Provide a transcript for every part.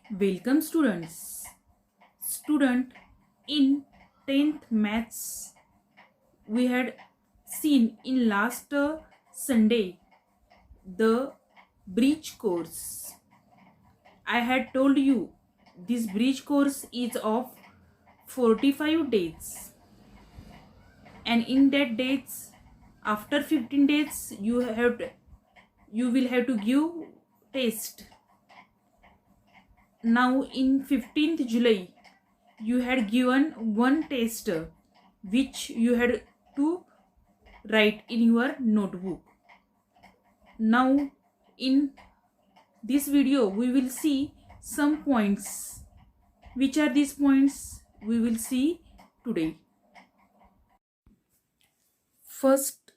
Welcome students. Student, in 10th maths we had seen in last Sunday the bridge course. I had told you this bridge course is of 45 days, and in that days after 15 days you will have to give test. Now in 15th July you had given one test which you had to write in your notebook. Now in this video we will see some points. Which are these points we will see today. First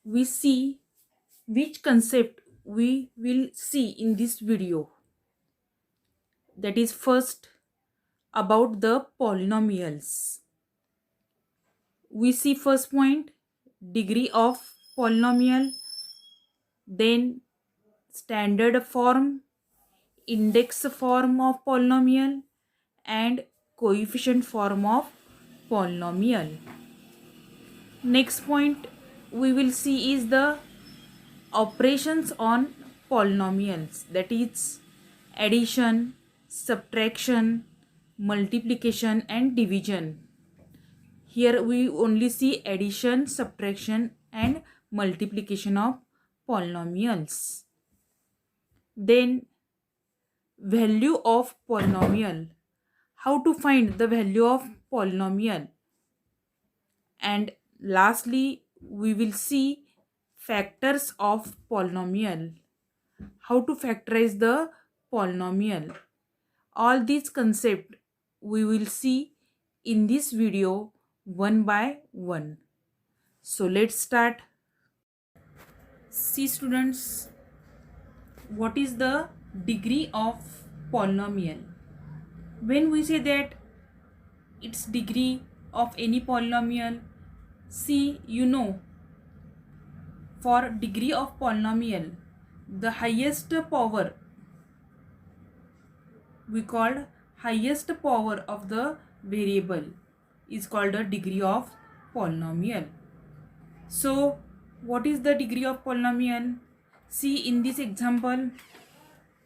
we see which concept we will see in this video. That is first about the polynomials. We see first point, degree of polynomial, then standard form, index form of polynomial, and coefficient form of polynomial. Next point we will see is the operations on polynomials, that is addition, subtraction, multiplication and division. Here we only see addition, subtraction and multiplication of polynomials. Then value of polynomial. How to find the value of polynomial. And lastly, we will see factors of polynomial. How to factorize the polynomial. All these concepts we will see in this video one by one. So let's start. See students, what is the degree of polynomial? When we say that its degree of any polynomial, see, you know, for degree of polynomial, the highest power we called highest power of the variable is called a degree of polynomial. So what is the degree of polynomial? See in this example,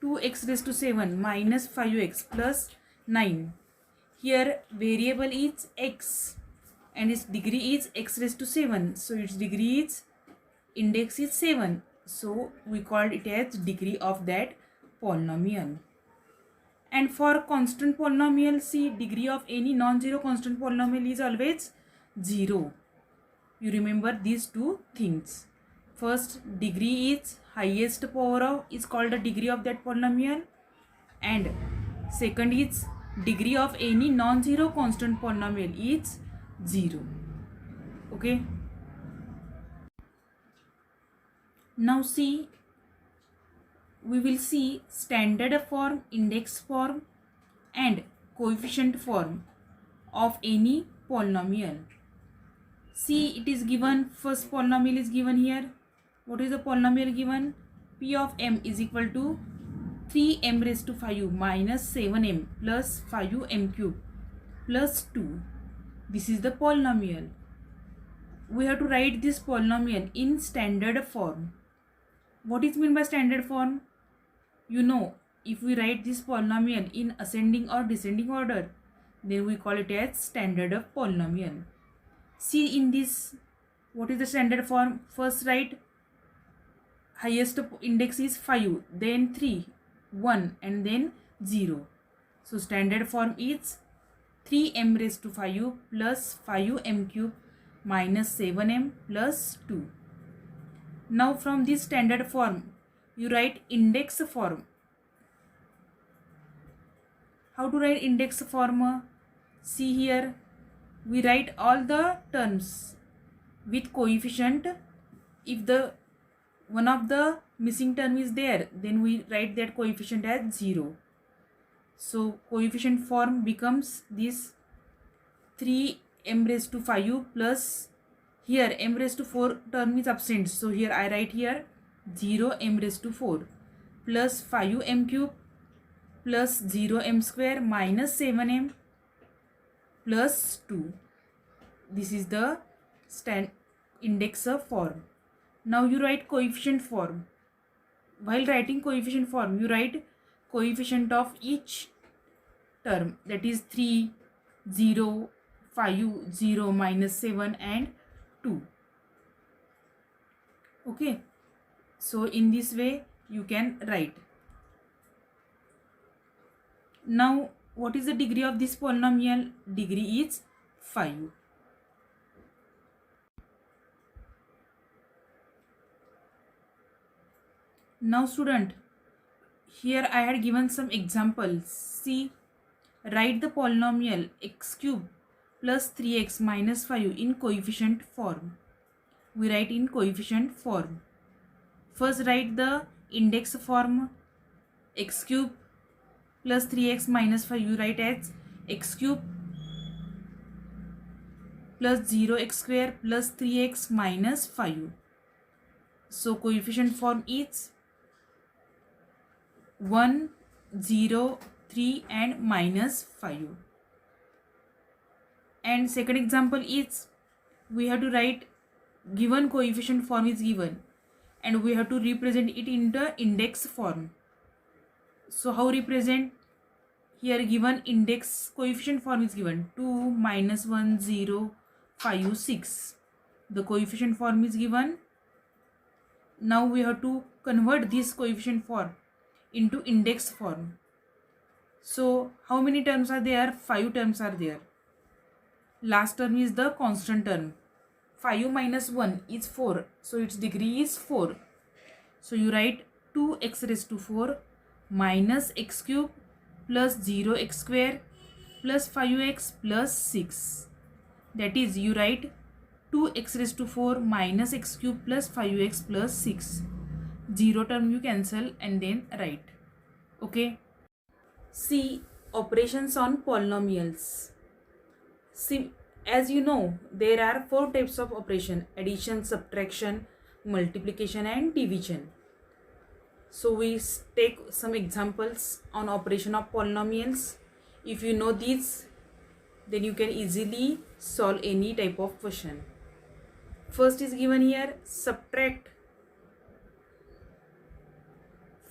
2x raised to 7 minus 5x plus 9. Here variable is x and its degree is x raised to 7. So its degree is index is 7. So we called it as degree of that polynomial. And for constant polynomial, see, degree of any non-zero constant polynomial is always 0. You remember these two things. First, degree is highest power of is called the degree of that polynomial, and second is degree of any non-zero constant polynomial is 0. Okay. Now see, we will see standard form, index form and coefficient form of any polynomial. See, it is given, first polynomial is given here. What is the polynomial given? P of m is equal to 3m raised to 5 minus 7m plus 5m cube plus 2. This is the polynomial. We have to write this polynomial in standard form. What is meant by standard form? You know, if we write this polynomial in ascending or descending order, then we call it as standard of polynomial. See in this, what is the standard form? First write highest index is 5, then 3, 1 and then 0. So standard form is 3m raised to 5 plus 5m cube minus 7m plus 2. Now from this standard form, you write index form. How to write index form? See here, we write all the terms with coefficient. If the one of the missing term is there, then we write that coefficient as 0. So coefficient form becomes this 3m raised to 5 plus, here m raised to 4 term is absent, so here I write here 0m raised to 4 plus 5m cube plus 0m square minus 7m plus 2. This is the index of form. Now you write coefficient form. While writing coefficient form, you write coefficient of each term, that is 3, 0, 5, 0, minus 7 and 2. Okay, so in this way you can write. Now what is the degree of this polynomial? Degree is 5. Now student, here I had given some examples. See, write the polynomial x cube plus 3x minus 5 in coefficient form. We write in coefficient form. First write the index form. X cube plus 3x minus 5 you write as x cube plus 0x square plus 3x minus 5. So coefficient form is 1, 0, 3 and minus 5. And second example is, we have to write given coefficient form is given and we have to represent it in the index form. So how represent? Here given index coefficient form is given 2, minus 1, 0, 5, 6. The coefficient form is given. Now we have to convert this coefficient form into index form. So how many terms are there? 5 terms are there. Last term is the constant term. 5 minus 1 is 4. So its degree is 4. So you write 2x raised to 4 minus x cube plus 0x square plus 5x plus 6. That is, you write 2x raised to 4 minus x cube plus 5x plus 6. 0 term you cancel and then write. Okay. See, operations on polynomials. See, as you know, there are 4 types of operation: addition, subtraction, multiplication and division. So we take some examples on operation of polynomials. If you know these, then you can easily solve any type of question. First is given here, subtract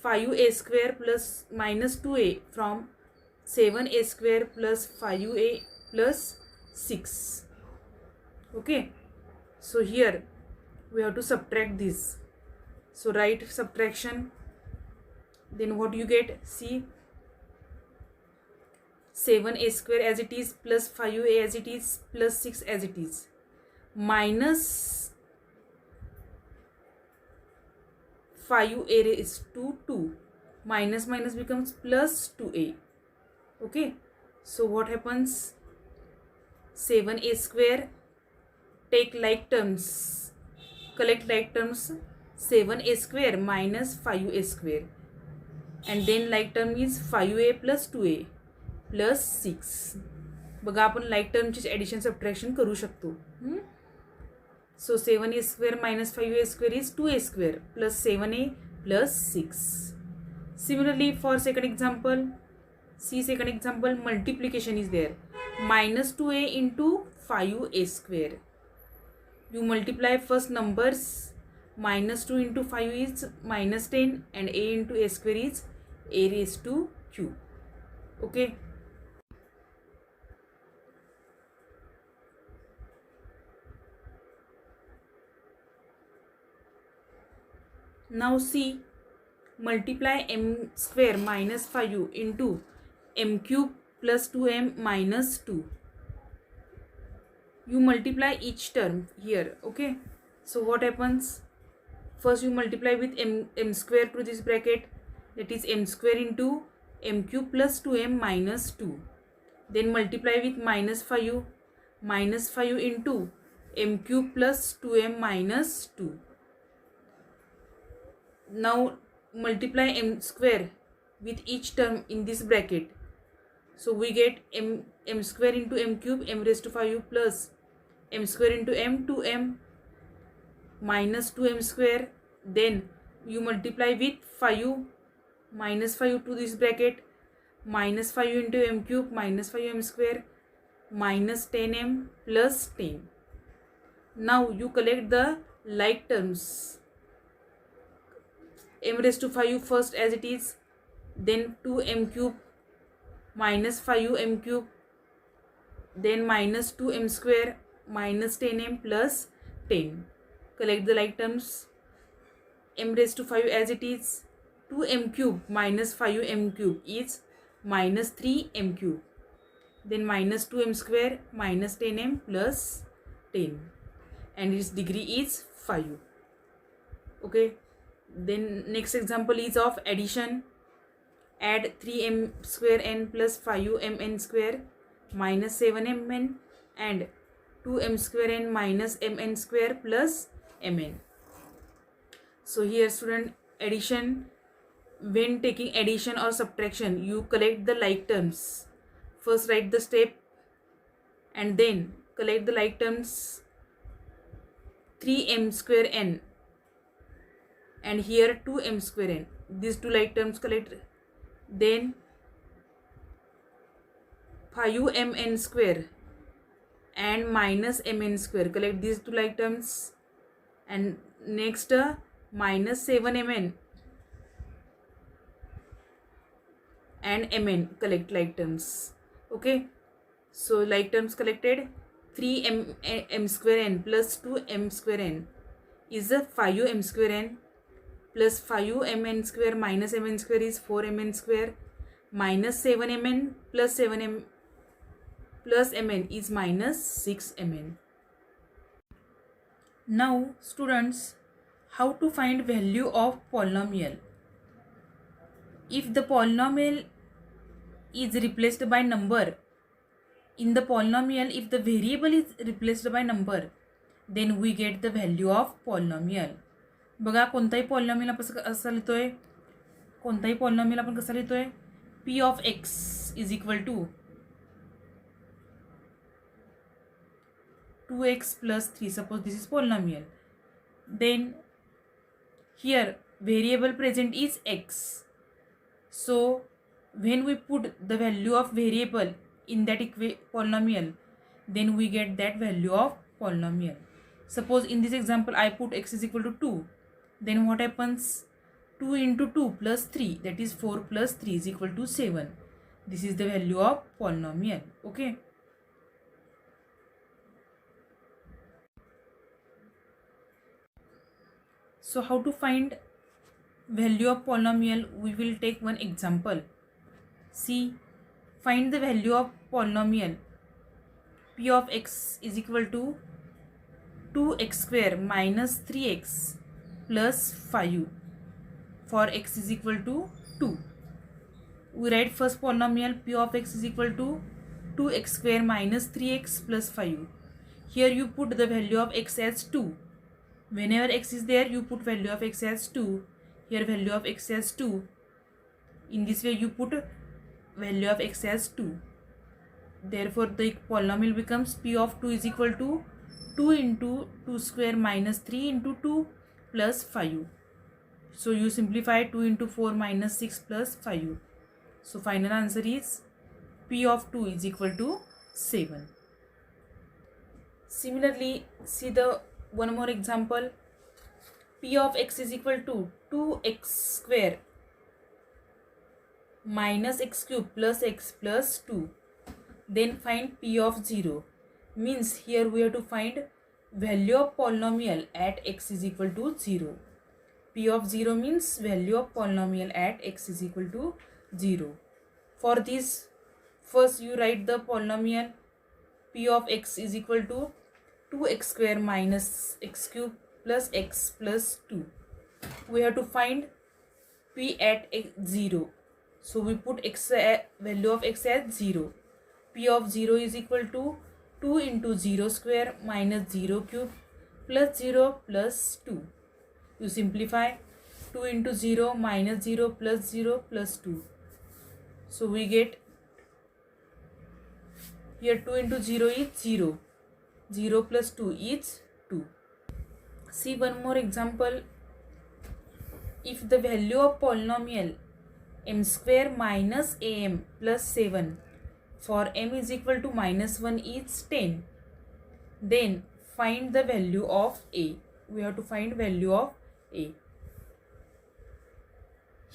5a square plus minus 2a from 7a square plus 5a plus 6. Okay, so here we have to subtract this. So write subtraction. Then what you get? See, 7a square as it is plus 5a as it is plus 6 as it is minus 5a raised to 2. Minus minus becomes plus 2a. Okay, so what happens? 7a square, take like terms, collect like terms, 7a square minus 5a square, and then like term is 5a plus 2a plus 6. बघा आपण like termची addition subtraction करू शकतो. So 7a square minus 5a square is 2a square plus 7a plus 6. Similarly for second example, see second example, multiplication is there. Minus 2a into 5a square. You multiply first numbers. Minus 2 into 5 is minus 10 and a into a square is a raised to q. Okay. Now see, multiply m square minus 5 into m cube plus 2m minus 2. You multiply each term here. Okay, so what happens? First you multiply with m square to this bracket, that is m square into m cube plus 2m minus 2. Then multiply with minus 5 into m cube plus 2m minus 2. Now multiply m square with each term in this bracket. So we get m square into m cube m raised to 5 plus m square into m 2m minus 2m square. Then you multiply with 5 minus 5 to this bracket. minus 5 into m cube minus 5m square minus 10m plus 10. Now you collect the like terms. M raised to 5 first as it is, then 2m cube minus 5m cube, then minus 2m square minus 10m plus 10. Collect the like terms. M raised to 5 as it is, 2m cube minus 5m cube is minus 3m cube, then minus 2m square minus 10m plus 10, and its degree is 5. Okay, then next example is of addition. Add 3m square n plus 5mn square minus 7mn and 2m square n minus mn square plus mn. So here student, addition, when taking addition or subtraction, you collect the like terms. First write the step and then collect the like terms. 3m square n and here 2m square n. These two like terms collect. Then 5mn square and minus mn square. Collect these two like terms. And next minus 7mn and mn. Collect like terms. Okay. So like terms collected. 3m square n plus 2m square n is a 5m square n plus 5mn square minus mn square is 4mn square minus 7mn plus 7m plus mn is minus 6mn. Now students, how to find value of polynomial? If the polynomial is replaced by number, in the polynomial if the variable is replaced by number, then we get the value of polynomial. बघा कोणताही polynomial आपण कसा लिहितोय, कोणताही polynomial आपण कसा लिहितोय, p of x is equal to 2x plus 3. Suppose this is polynomial. Then here variable present is x. So when we put the value of variable in that polynomial, then we get that value of polynomial. Suppose in this example I put x is equal to 2. Then what happens? 2 into 2 plus 3, that is 4 plus 3 is equal to 7. This is the value of polynomial. Okay. So how to find value of polynomial? We will take one example. See, find the value of polynomial. P of x is equal to 2x square minus 3x plus 5 for x is equal to 2. We write first polynomial p of x is equal to 2x square minus 3x plus 5. Here you put the value of x as 2. Whenever x is there, you put value of x as 2. Here value of x as 2. In this way you put value of x as 2. Therefore the polynomial becomes p of 2 is equal to 2 into 2 square minus 3 into 2 plus 5. So you simplify 2 into 4 minus 6 plus 5. So final answer is p of 2 is equal to 7. Similarly, see the one more example. P of x is equal to 2x square minus x cube plus x plus 2. Then find p of 0. Means here we have to find value of polynomial at x is equal to 0. P of 0 means value of polynomial at x is equal to 0. For this, first you write the polynomial p of x is equal to 2x square minus x cube plus x plus 2. We have to find p at x 0. So we put x value of x as 0. P of 0 is equal to 2 into 0 square minus 0 cube plus 0 plus 2. You simplify 2 into 0 minus 0 plus 0 plus 2. So we get here 2 into 0 is 0. 0 plus 2 is 2. See one more example. If the value of polynomial m square minus am plus 7. For m is equal to minus 1 is 10. Then find the value of a. We have to find value of a.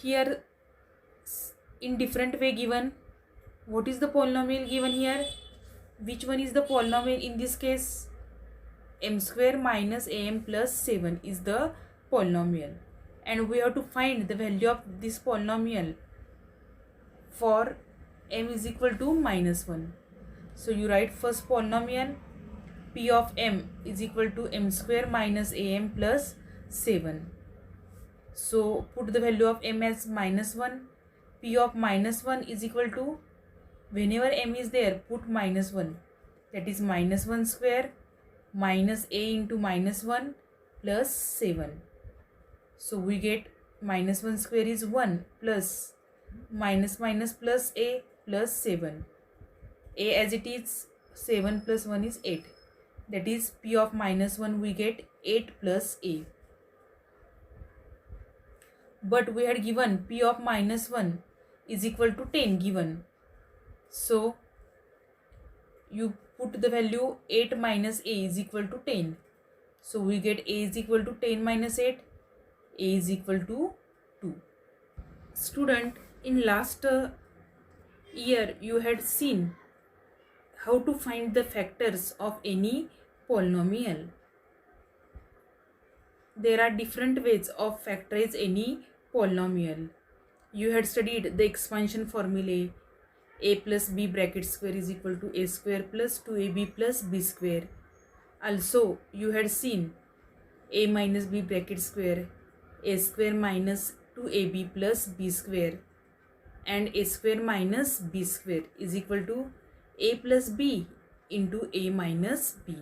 Here in different way given. What is the polynomial given here? Which one is the polynomial in this case? M square minus am plus 7 is the polynomial. And we have to find the value of this polynomial for m is equal to minus 1. So you write first polynomial p of m is equal to m square minus am plus 7. So put the value of m as minus 1. P of minus 1 is equal to, whenever m is there, put minus 1. That is minus 1 square minus a into minus 1 plus 7. So we get minus 1 square is 1 plus minus minus plus a plus 7. A as it is, 7 plus 1 is 8. That is p of minus 1 we get 8 plus a. But we had given p of minus 1 is equal to 10 given. So you put the value 8 minus a is equal to 10. So we get a is equal to 10 minus 8. A is equal to 2. Student, in last year you had seen how to find the factors of any polynomial. There are different ways of factorize any polynomial. You had studied the expansion formulae. A plus b bracket square is equal to a square plus 2ab plus b square. Also you had seen a minus b bracket square, a square minus 2ab plus b square, and a square minus b square is equal to a plus b into a minus b.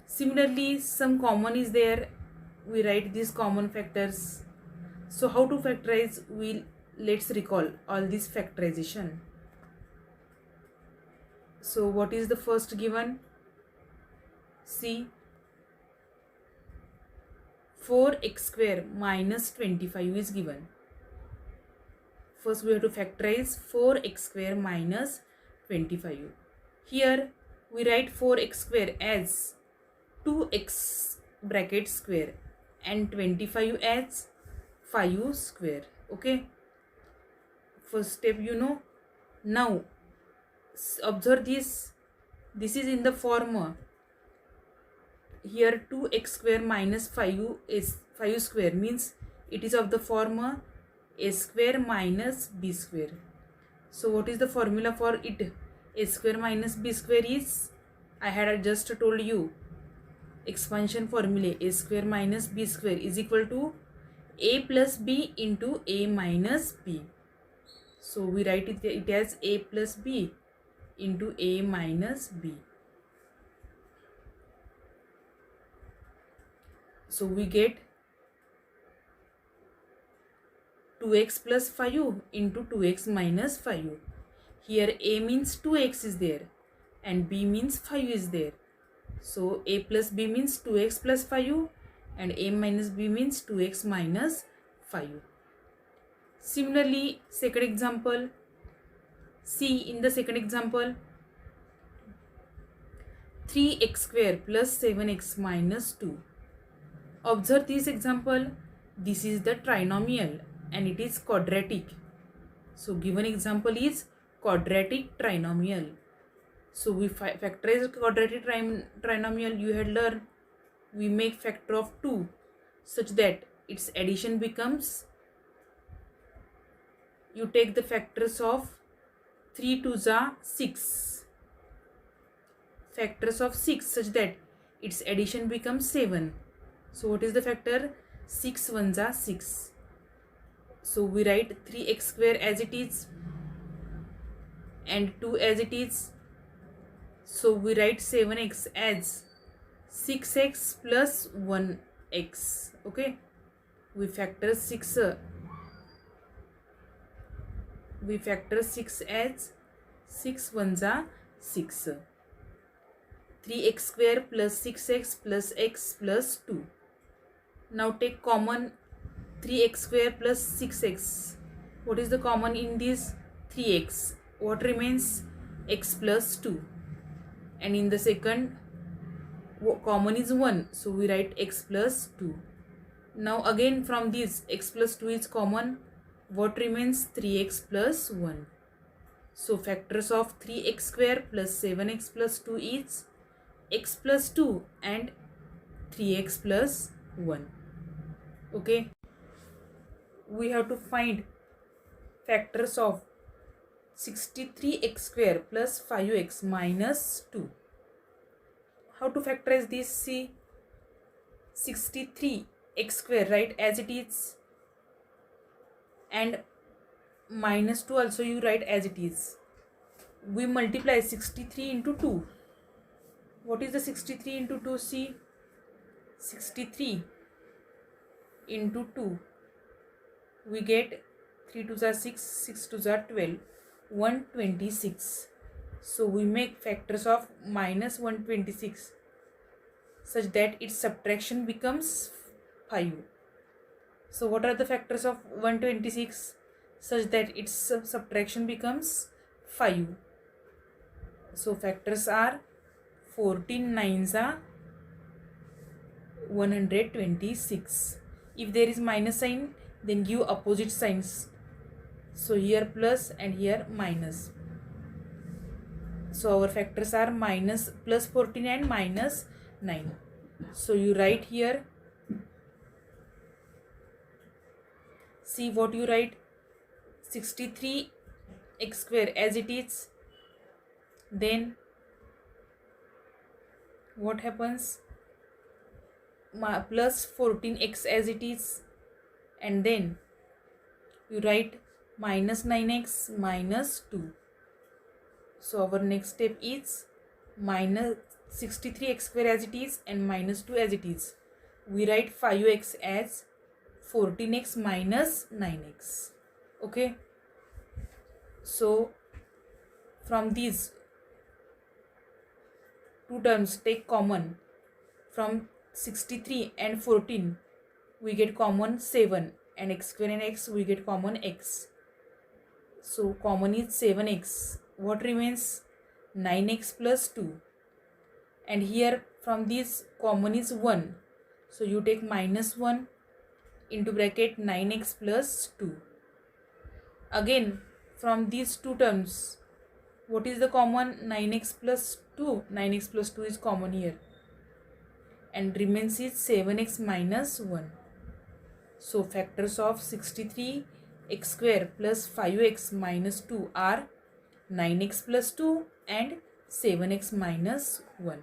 Similarly, some common is there. We write these common factors. So how to factorize? Let's recall all this factorization. So what is the first given? See, 4x square minus 25 is given. First we have to factorize 4x square minus 25. Here we write 4x square as 2x bracket square and 25 as 5 square. Okay, first step you know. Now observe this is in the form. Here 2x square minus 5 is 5 square, means it is of the form a square minus b square. So what is the formula for it? A square minus b square is, I had just told you, expansion formula. A square minus b square is equal to a plus b into a minus b. So we write it as a plus b into a minus b. So we get 2x plus 5 into 2x minus 5. Here a means 2x is there and b means 5 is there. So a plus b means 2x plus 5 and a minus b means 2x minus 5. Similarly, second example. See, in the second example, 3x square plus 7x minus 2. Observe this example. This is the trinomial and it is quadratic. So given example is quadratic trinomial. So we factorize quadratic trinomial. You had learned we make factor of 2 such that its addition becomes, you take the factors of 3 to the 6, factors of 6 such that its addition becomes 7. So what is the factor? 6 1s are 6. So we write 3x square as it is and 2 as it is. So we write 7x as 6x plus 1x. Okay, we factor 6. We factor 6 as 6 1s are 6. 3x square plus 6x plus x plus 2. Now take common 3x square plus 6x. What is the common in this? 3x. What remains? X plus 2. And in the second, common is 1. So we write x plus 2. Now again from this, x plus 2 is common. What remains? 3x plus 1. So factors of 3x square plus 7x plus 2 is x plus 2 and 3x plus 1. Okay. We have to find factors of 63x square plus 5x minus 2. How to factorize this? See, 63x square, right, as it is, and minus 2 also you write as it is. We multiply 63 into 2. What is the 63 into 2? See, 63 into 2, we get 3 2s are 6, 6 2s are 12, 126. So we make factors of minus 126 such that its subtraction becomes 5. So what are the factors of 126 such that its subtraction becomes 5? So factors are 14 9s are 126. If there is minus sign, then give opposite signs. So here plus and here minus. So our factors are minus plus 14 and minus 9. So you write here. See what you write. 63x square as it is. Then what happens? Plus 14x as it is. And then you write minus 9x minus 2. So our next step is minus 63x square as it is and minus 2 as it is. We write 5x as 14x minus 9x. Okay. So from these two terms take common. From 63 and 14 we get common 7, and x square and x we get common x. So common is 7x. What remains? 9x plus 2. And here from this common is 1. So you take minus 1 into bracket 9x plus 2. Again from these two terms, what is the common? 9x plus 2. 9x plus 2 is common here. And remains is 7x minus 1. So factors of 63x square plus 5x minus 2 are 9x plus 2 and 7x minus 1.